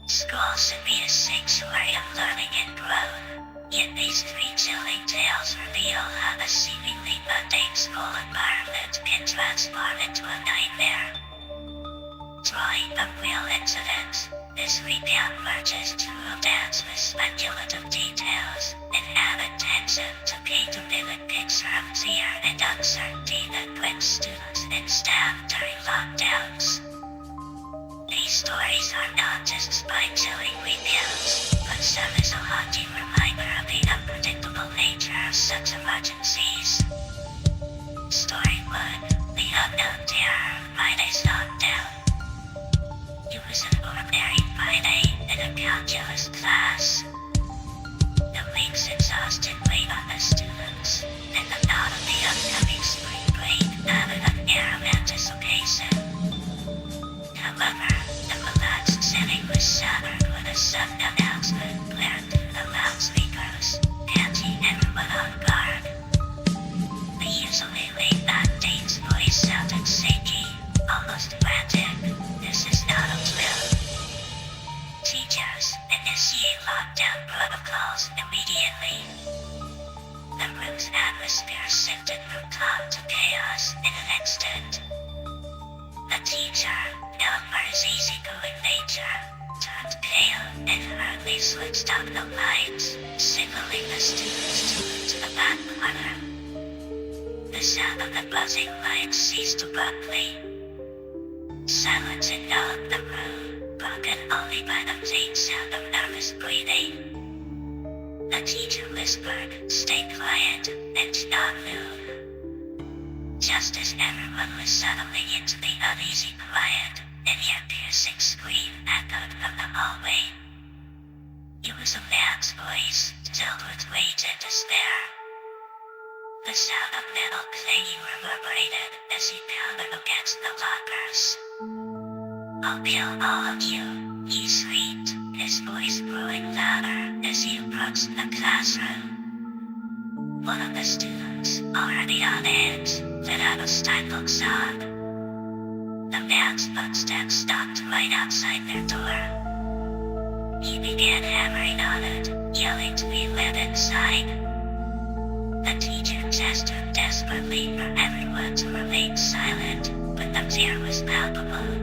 School should be a sanctuary of learning and growth, yet these three chilling tales reveal how the seemingly mundane school environment can transform into a nightmare. Drawing from real incidents, this recount merges true dance with speculative details, and added tension to paint a vivid picture of fear and uncertainty that grips students and staff during lockdowns. These stories are not just spine-chilling recounts, but serve as a haunting reminder of the unpredictable nature of such emergencies. Story 1: The Unknown Terror of Friday's Lockdown. It was an ordinary Friday in a calculus class. The week's exhaustion weighed on the students, and the thought of the upcoming spring break added an air of anticipation. However, the relaxed setting was shattered when a sudden announcement blared through the loudspeakers, catching everyone on guard. The usually laid-back Dane's voice sounded shaky, almost frantic. This is not a drill. Teachers, initiate lockdown protocols immediately. The room's atmosphere shifted from calm to chaos in an instant. The teacher, known for his easygoing nature, turned pale and hurriedly switched on the lights, signaling the students to move to the back corner. The sound of the buzzing lights ceased abruptly. Silence enveloped the room, broken only by the faint sound of nervous breathing. The teacher whispered, "Stay quiet, and do not move." Just as everyone was settling into the uneasy quiet, an ear-piercing scream echoed from the hallway. It was a man's voice, filled with rage and despair. The sound of metal clanging reverberated as he pounded against the lockers. "I'll kill all of you," he shrieked, his voice growing louder as he approached the classroom. One of the students, already on edge, let out a stifled sob. The man's footsteps stopped right outside their door. He began hammering on it, yelling to be let inside. The teacher gestured desperately for everyone to remain silent, but the fear was palpable.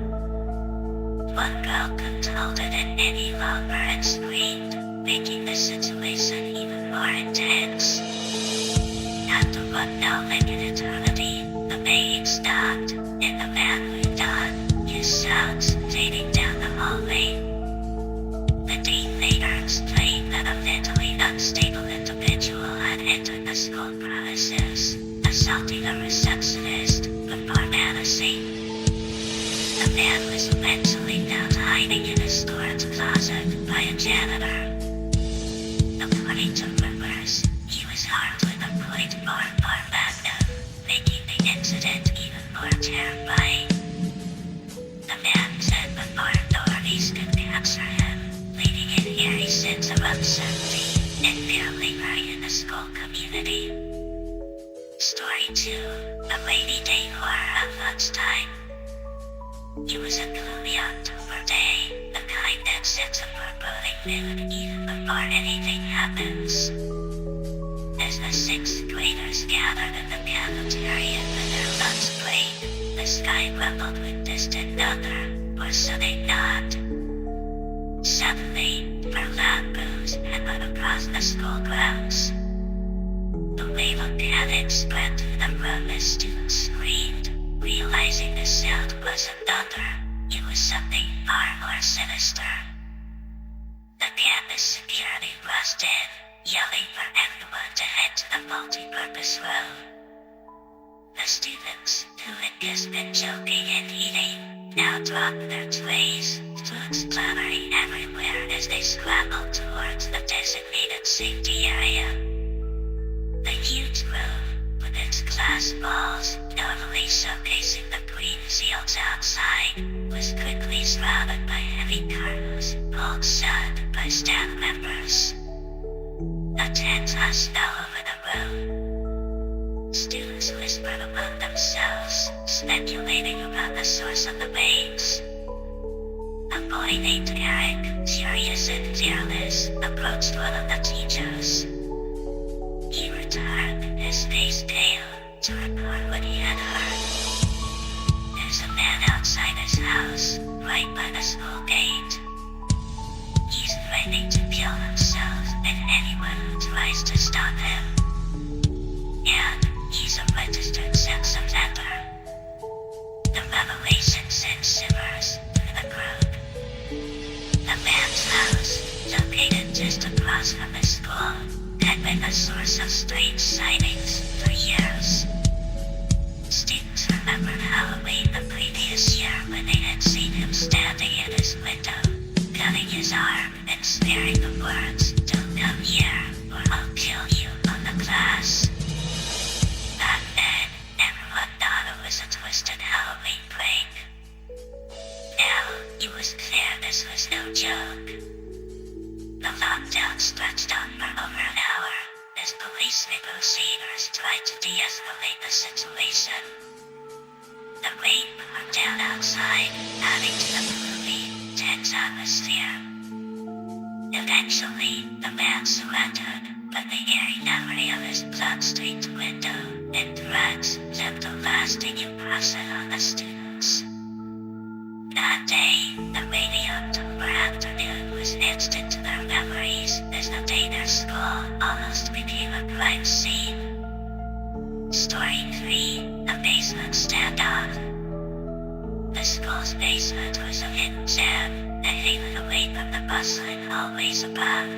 One girl couldn't hold it in any longer and screamed, making the situation even more intense. After what felt like an eternity, the baying stopped, and the man moved on, his shouts fading down the hallway. The dean later explained that a mentally unstable individual had entered the school premises, assaulting a receptionist before vanishing. The man was eventually found hiding in a storage closet by a janitor. According to rumors, he was armed with a .44 magnum, making the incident even more terrifying. The man said before authorities could capture him, leaving an eerie sense of uncertainty and fear lingering in the school community. Story 2: A rainy day horror at lunchtime. It was a gloomy October day, the kind that sets a foreboding mood even before anything happens. As the sixth graders gathered in the cafeteria for their lunch break, the sky rumbled with distant thunder, or so they thought. Suddenly, a loud booms echoed across the school grounds. The wave of panic spread through the room as students screamed, realizing the sound wasn't thunder, it was something far more sinister. The campus security rushed in, yelling for everyone to head to the multi-purpose room. The students, who had just been joking and eating, now dropped their trays, food splattering everywhere as they scrambled towards the designated safety area. The huge room, with its glass walls, normally showcasing the green fields outside, was quickly surrounded by heavy curtains, pulled shut by staff members. A tense hush fell over the room. Students whispered among themselves, speculating about the source of the waves. A boy named Eric, innocent, fearless, approached one of the teachers. He returned, his face pale, to report what he had heard. There's a man outside his house, right by the school gate. He's threatening to kill himself and anyone who tries to stop him. And he's a registered sex offender. The revelation sent shivers through the group. The man's house, located just across from the school, had been a source of strange sightings for years. Students remembered Halloween the previous year when they had seen him standing at his window, cutting his arm and swearing the words, "Don't come here, or I'll kill you," on the class. Back then, everyone thought it was a twisted Halloween prank. Now, it was clear this was no joke. The lockdown stretched on for over an hour, as police negotiators tried to de-escalate the situation. The rain poured down outside, adding to the gloomy, tense atmosphere. Eventually, the man surrendered, but the eerie memory of his blood-stained window and threats left a lasting impression on the students. That day, the rainy October afternoon was etched into their memories as the day their school almost became a crime scene. Story 3, The Basement Standoff. The school's basement was a hidden gem, a haven away from the bustling hallways above.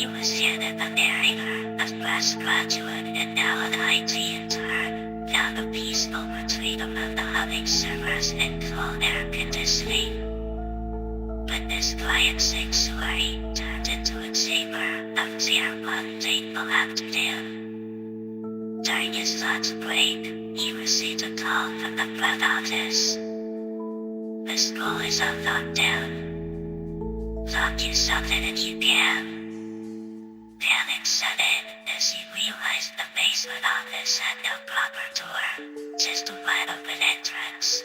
It was here that the narrator, a fresh graduate and now an IT intern, found a peaceful retreat among the humming servers and cool air conditioning. But this quiet sanctuary turned into a chamber of fear one fateful afternoon. During his lunch break, he received a call from the front office. "The school is on lockdown. Lock yourself in if you can." Panic set in as he realized the basement office had no proper door, just a wide open entrance.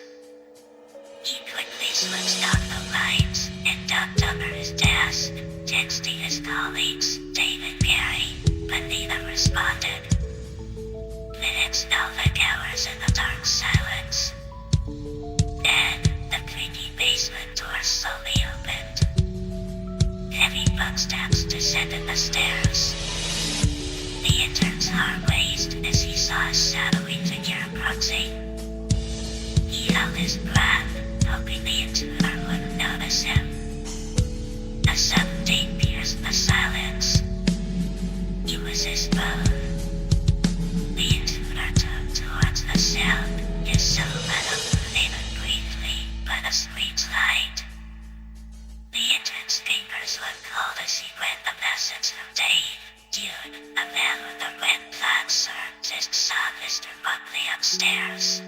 He quickly switched off the lights and ducked under his desk, texting his colleagues, Dave and Gary, but neither responded. Minutes felt like hours in the dark silence. Then, the creaky basement door slowly opened. Heavy footsteps descended the stairs. The intern's heart raced as he saw a shadowy figure approaching. He held his breath, hoping the intruder wouldn't notice him. A sudden ding pierced the silence. It was his phone. The intruder turned towards the sound, his silhouette illuminated briefly by the screen's light. The intern's fingers were cold as he read the message from Dave. "Dude, a man with a red plaid shirt just saw Mr. Buckley upstairs.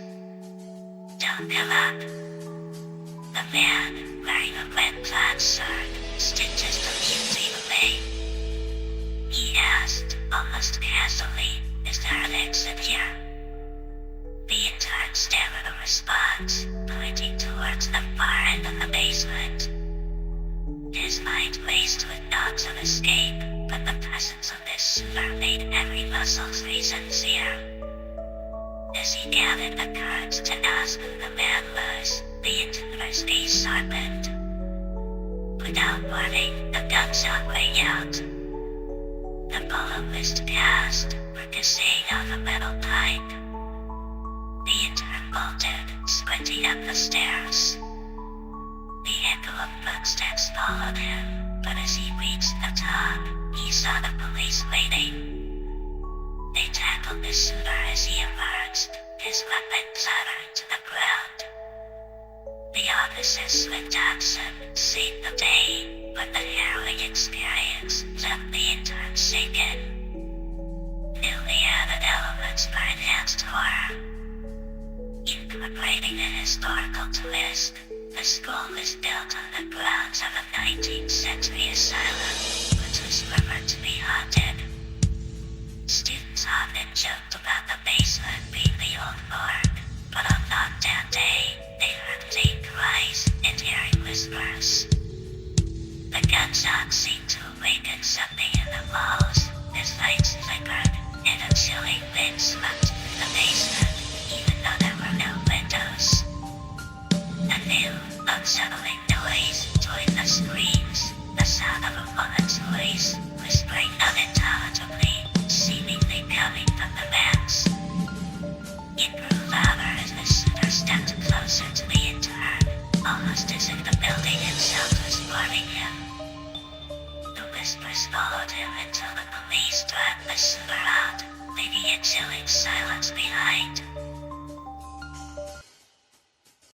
Don't come up." The man, wearing a red plaid shirt, stood just a few feet away. He asked, almost casually, "Is there an exit here?" The intern stammered a response, pointing towards the far end of the basement. His mind raced with thoughts of escape, but the presence of this shooter made every muscle freeze in fear. As he gathered the courage to ask who the man was, the intruder's face sharpened. Without warning, a gunshot rang out. The bullet whizzed past, ricocheting off a metal pipe. The intern bolted, sprinting up the stairs. The echo of footsteps followed him, but as he reached the top, he saw the police waiting. They tackled the shooter as he emerged, his weapon clattered to the ground. The officer's swift action saved the day, but the harrowing experience left the intern shaken. Newly added elements for enhanced horror. Incorporating a historical twist, the school was built on the grounds of a 19th century asylum, which was rumored to be haunted. Students often joked about the basement being the old morgue, but on lockdown day, they heard faint cries and eerie whispers. The gunshot seemed to awaken something in the walls. As lights flickered, and a chilling wind swept the basement, even though there were no windows. A new, unsettling noise joined the screams, the sound of a woman's voice, whispering unintelligibly, seemingly coming from the vents. It grew louder as the shooter stepped closer to the intern, almost as if the building itself was warning him. The whispers followed him until the police dragged the shooter out, leaving a chilling silence behind.